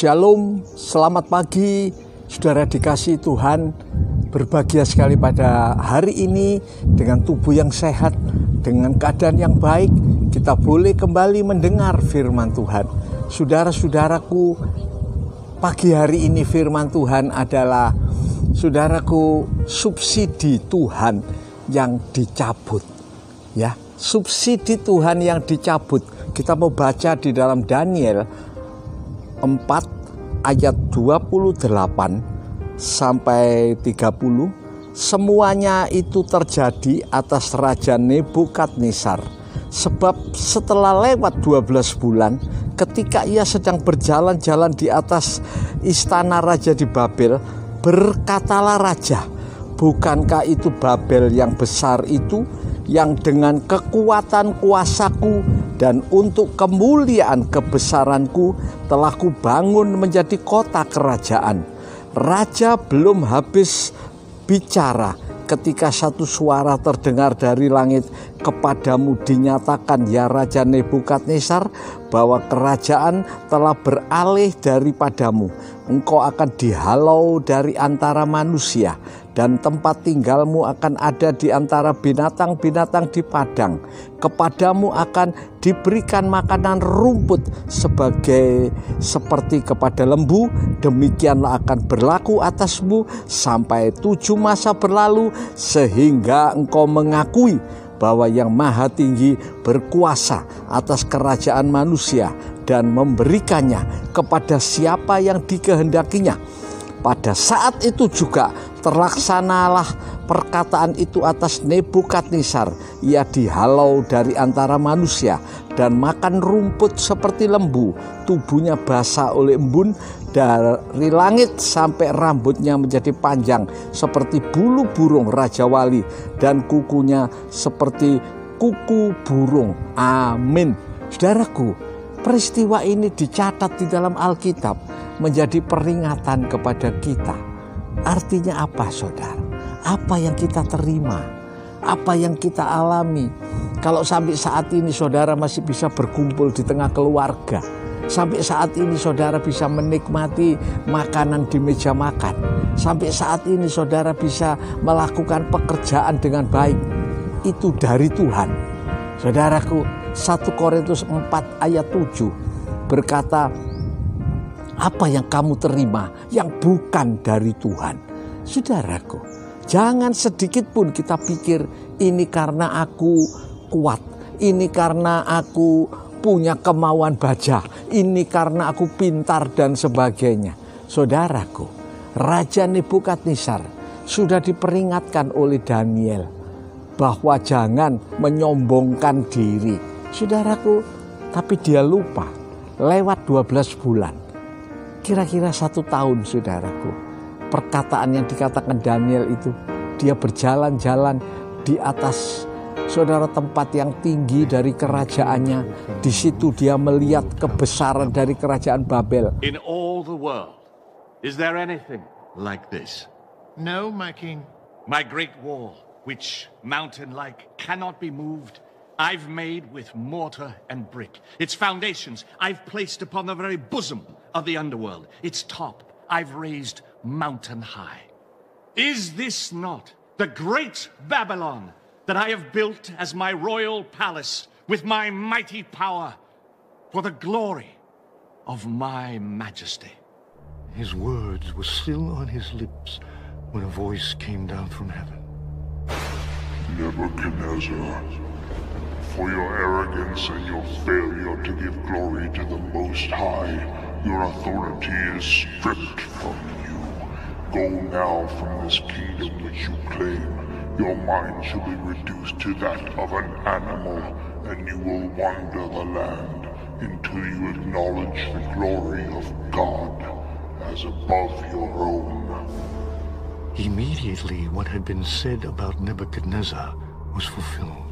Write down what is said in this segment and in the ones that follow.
Shalom, selamat pagi, saudara dikasihi Tuhan. Berbahagia sekali pada hari ini dengan tubuh yang sehat, dengan keadaan yang baik, kita boleh kembali mendengar firman Tuhan. Saudara-saudaraku, pagi hari ini firman Tuhan adalah, saudaraku, subsidi Tuhan yang dicabut. Ya, subsidi Tuhan yang dicabut. Kita mau baca di dalam Daniel 4 ayat 28 sampai 30. Semuanya itu terjadi atas Raja Nebukadnezar. Sebab setelah lewat 12 bulan, ketika ia sedang berjalan-jalan di atas istana raja di Babel, berkatalah raja, bukankah itu Babel yang besar itu, yang dengan kekuatan kuasaku dan untuk kemuliaan kebesaranku telah kubangun menjadi kota kerajaan. Raja belum habis bicara ketika satu suara terdengar dari langit, kepadamu dinyatakan ya Raja Nebukadnezar, bahwa kerajaan telah beralih daripadamu. Engkau akan dihalau dari antara manusia, dan tempat tinggalmu akan ada di antara binatang-binatang di padang. Kepadamu akan diberikan makanan rumput seperti kepada lembu. Demikianlah akan berlaku atasmu sampai 7 masa berlalu, sehingga engkau mengakui bahwa yang Maha Tinggi berkuasa atas kerajaan manusia dan memberikannya kepada siapa yang dikehendakinya. Pada saat itu juga terlaksanalah perkataan itu atas Nebukadnezar. Ia dihalau dari antara manusia dan makan rumput seperti lembu. Tubuhnya basah oleh embun, dari langit sampai rambutnya menjadi panjang seperti bulu burung Raja Wali, dan kukunya seperti kuku burung. Amin. Saudaraku, peristiwa ini dicatat di dalam Alkitab menjadi peringatan kepada kita. Artinya apa, saudara? Apa yang kita terima? Apa yang kita alami? Kalau sampai saat ini saudara masih bisa berkumpul di tengah keluarga, sampai saat ini saudara bisa menikmati makanan di meja makan, sampai saat ini saudara bisa melakukan pekerjaan dengan baik, itu dari Tuhan. Saudaraku, 1 Korintus 4 ayat 7 berkata, apa yang kamu terima yang bukan dari Tuhan? Saudaraku, jangan sedikit pun kita pikir ini karena aku kuat, ini karena aku punya kemauan baja, ini karena aku pintar dan sebagainya. Saudaraku, Raja Nebukadnezar sudah diperingatkan oleh Daniel bahwa jangan menyombongkan diri. Saudaraku, tapi dia lupa lewat 12 bulan. Kira-kira 1 tahun, saudaraku. Perkataan yang dikatakan Daniel itu, dia berjalan-jalan di atas, saudara, tempat yang tinggi dari kerajaannya. Di situ dia melihat kebesaran dari kerajaan Babel. In all the world, is there anything like this? No, my king. My great wall, which mountain-like cannot be moved, I've made with mortar and brick. Its foundations I've placed upon the very bosom of the underworld. Its top I've raised mountain high. Is this not the great Babylon that I have built as my royal palace with my mighty power for the glory of my majesty? His words were still on his lips when a voice came down from heaven. Nebuchadnezzar, for your arrogance and your failure to give glory to the Most High, your authority is stripped from you. Go now from this kingdom which you claim. Your mind shall be reduced to that of an animal, and you will wander the land until you acknowledge the glory of God as above your own. Immediately what had been said about Nebuchadnezzar was fulfilled.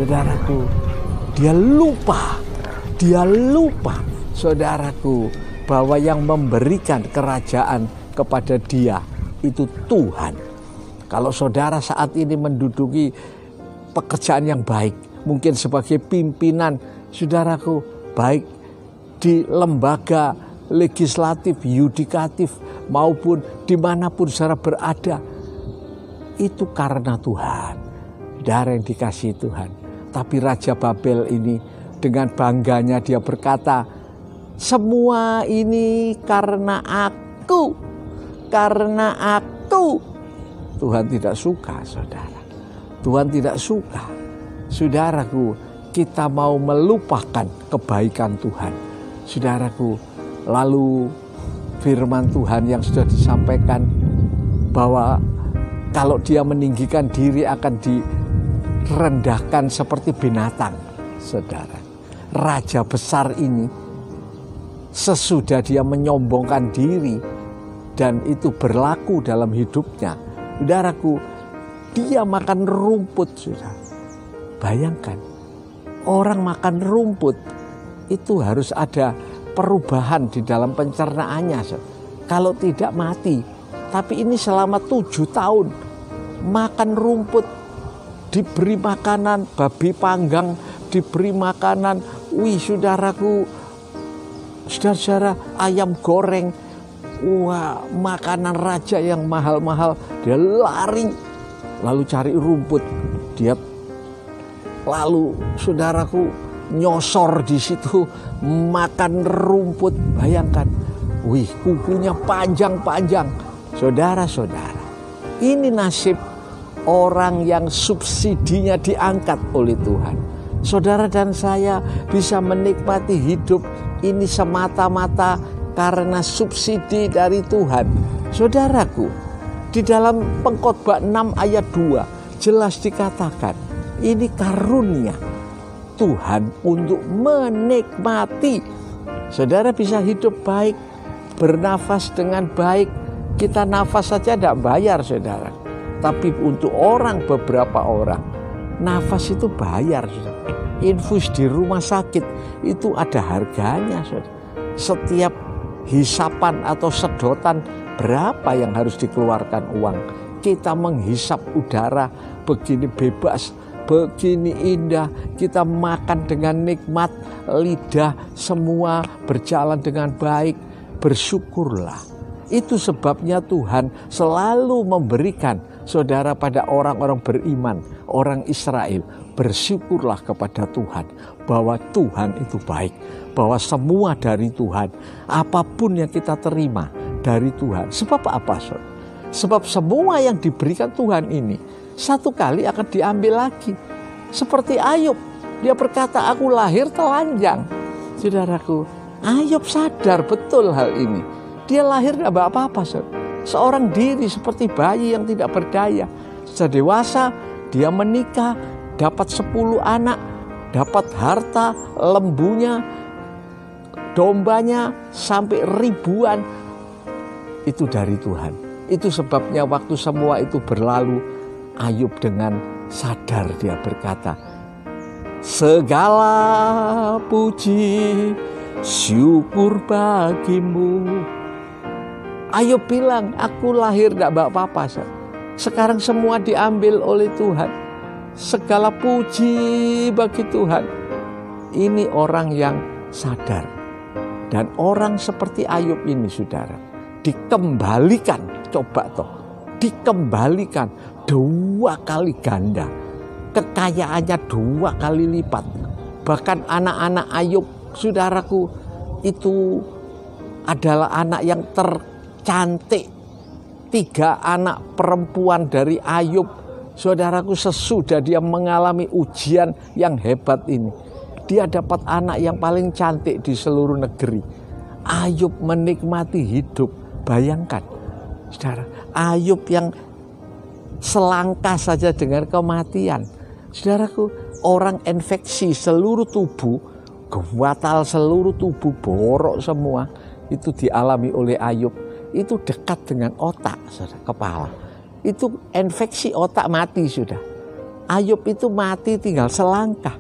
Saudaraku, Dia lupa, saudaraku, bahwa yang memberikan kerajaan kepada dia itu Tuhan. Kalau saudara saat ini menduduki pekerjaan yang baik, mungkin sebagai pimpinan, saudaraku, baik di lembaga legislatif, yudikatif, maupun dimanapun saudara berada, itu karena Tuhan, saudara yang dikasihi Tuhan. Tapi Raja Babel ini dengan bangganya dia berkata, semua ini karena aku. Tuhan tidak suka, saudara. Tuhan tidak suka. Saudaraku, kita mau melupakan kebaikan Tuhan. Saudaraku, lalu firman Tuhan yang sudah disampaikan bahwa kalau dia meninggikan diri akan direndahkan seperti binatang, saudara. Raja besar ini sesudah dia menyombongkan diri dan itu berlaku dalam hidupnya, saudaraku, dia makan rumput, saudara. Bayangkan, orang makan rumput itu harus ada perubahan di dalam pencernaannya, saudara. Kalau tidak mati. Tapi ini selama 7 tahun makan rumput, diberi makanan babi panggang, diberi makanan, saudaraku, saudara, ayam goreng, makanan raja yang mahal-mahal. Dia lari lalu cari rumput, dia lalu, saudaraku, nyosor di situ makan rumput. Bayangkan, kukunya panjang-panjang. Saudara-saudara, ini nasib orang yang subsidinya diangkat oleh Tuhan. Saudara dan saya bisa menikmati hidup ini semata-mata karena subsidi dari Tuhan. Saudaraku, di dalam Pengkhotbah 6 ayat 2 jelas dikatakan, ini karunia Tuhan untuk menikmati. Saudara bisa hidup baik, bernafas dengan baik. Kita nafas saja tidak bayar, saudara. Tapi untuk beberapa orang, nafas itu bayar, saudara. Infus di rumah sakit itu ada harganya, saudara. Setiap hisapan atau sedotan berapa yang harus dikeluarkan uang. Kita menghisap udara begini bebas, begini indah. Kita makan dengan nikmat, lidah semua berjalan dengan baik. Bersyukurlah. Itu sebabnya Tuhan selalu memberikan, saudara, pada orang-orang beriman, orang Israel, bersyukurlah kepada Tuhan bahwa Tuhan itu baik, bahwa semua dari Tuhan, apapun yang kita terima dari Tuhan. Sebab apa, saudara? Sebab semua yang diberikan Tuhan ini satu kali akan diambil lagi. Seperti Ayub, dia berkata, aku lahir telanjang. Saudaraku, Ayub sadar betul hal ini. Dia lahir tidak apa-apa, seorang diri seperti bayi yang tidak berdaya. Sudah dewasa, dia menikah, dapat 10 anak, dapat harta, lembunya, dombanya, sampai ribuan. Itu dari Tuhan. Itu sebabnya waktu semua itu berlalu, Ayub dengan sadar dia berkata, segala puji, syukur bagimu. Ayub bilang, aku lahir tidak apa-apa. Sekarang semua diambil oleh Tuhan. Segala puji bagi Tuhan. Ini orang yang sadar. Dan orang seperti Ayub ini, saudara, dikembalikan. Coba toh, dikembalikan 2 kali ganda. Kekayaannya 2 kali lipat. Bahkan anak-anak Ayub, saudaraku, itu adalah anak yang cantik. 3 anak perempuan dari Ayub, saudaraku, sesudah dia mengalami ujian yang hebat ini, dia dapat anak yang paling cantik di seluruh negeri. Ayub menikmati hidup. Bayangkan, saudara, Ayub yang selangkah saja dengan kematian. Saudaraku, orang infeksi seluruh tubuh, gatal seluruh tubuh, borok semua, itu dialami oleh Ayub. Itu dekat dengan otak, saudara, kepala. Itu infeksi otak, mati sudah. Ayub itu mati tinggal selangkah.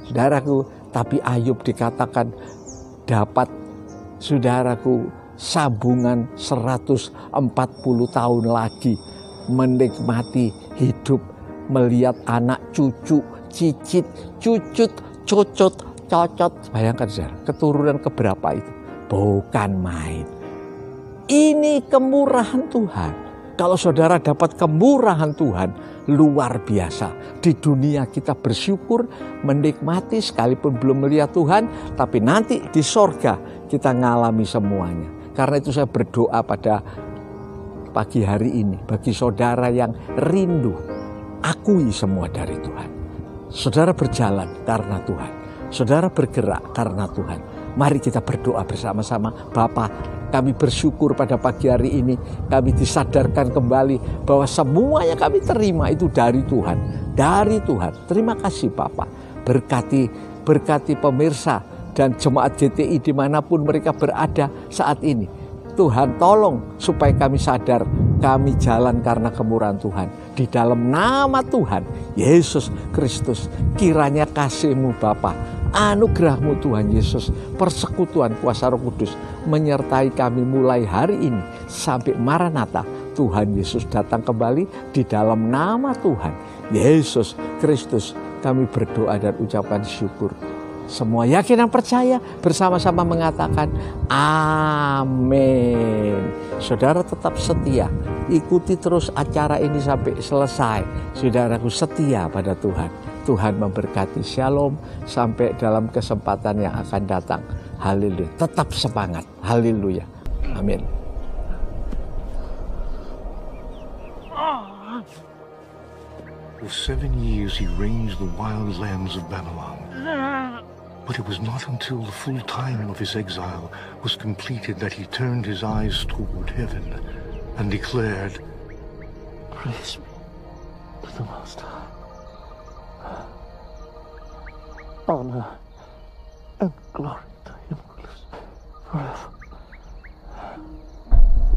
Saudaraku, tapi Ayub dikatakan dapat, saudaraku, sambungan 140 tahun lagi menikmati hidup, melihat anak cucu, cicit, cucut, cocot, cocot. Bayangkan saudara, keturunan keberapa itu? Bukan main. Ini kemurahan Tuhan. Kalau saudara dapat kemurahan Tuhan, luar biasa. Di dunia kita bersyukur, menikmati sekalipun belum melihat Tuhan, tapi nanti di sorga kita ngalami semuanya. Karena itu saya berdoa pada pagi hari ini, bagi saudara yang rindu, akui semua dari Tuhan. Saudara berjalan karena Tuhan. Saudara bergerak karena Tuhan. Mari kita berdoa bersama-sama. Bapa, kami bersyukur pada pagi hari ini kami disadarkan kembali bahwa semua yang kami terima itu dari Tuhan. Dari Tuhan. Terima kasih Bapa. Berkati pemirsa dan jemaat GTI dimanapun mereka berada saat ini. Tuhan tolong supaya kami sadar kami jalan karena kemurahan Tuhan. Di dalam nama Tuhan Yesus Kristus, kiranya kasih-Mu Bapa, anugerah-Mu Tuhan Yesus, persekutuan kuasa Roh Kudus menyertai kami mulai hari ini sampai Maranatha. Tuhan Yesus datang kembali. Di dalam nama Tuhan Yesus Kristus kami berdoa dan ucapan syukur. Semua yakin dan percaya bersama-sama mengatakan amin. Saudara tetap setia, ikuti terus acara ini sampai selesai. Saudaraku setia pada Tuhan. Tuhan memberkati. Shalom. Sampai dalam kesempatan yang akan datang. Haleluya. Tetap semangat. Haleluya. Amin. For 7 years he ranged the wild lands of Babylon. But it was not until the full time of his exile was completed that he turned his eyes toward heaven and declared, "Praise be to the Most High. Honor and glory to him who lives forever."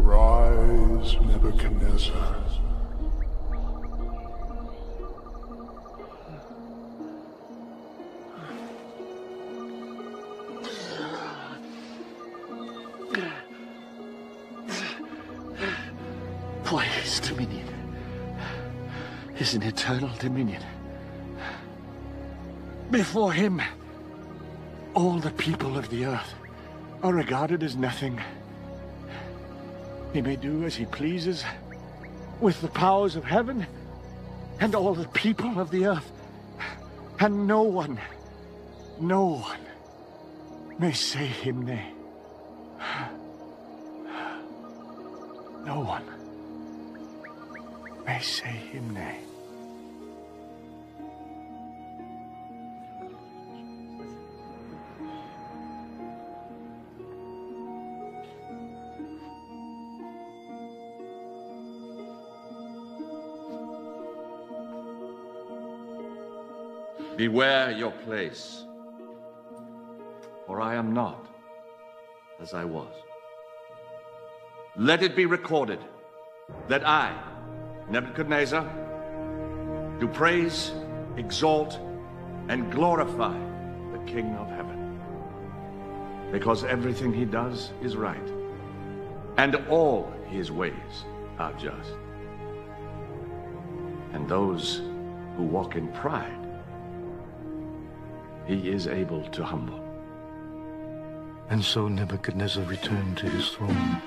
Rise, Nebuchadnezzar. For his dominion is an eternal dominion. Before him, all the people of the earth are regarded as nothing. He may do as he pleases with the powers of heaven and all the people of the earth. And no one may say him nay. No one may say him nay. Beware your place, for I am not as I was. Let it be recorded that I, Nebuchadnezzar, do praise, exalt, and glorify the King of heaven, because everything he does is right, and all his ways are just. And those who walk in pride, he is able to humble. And so Nebuchadnezzar returned to his throne.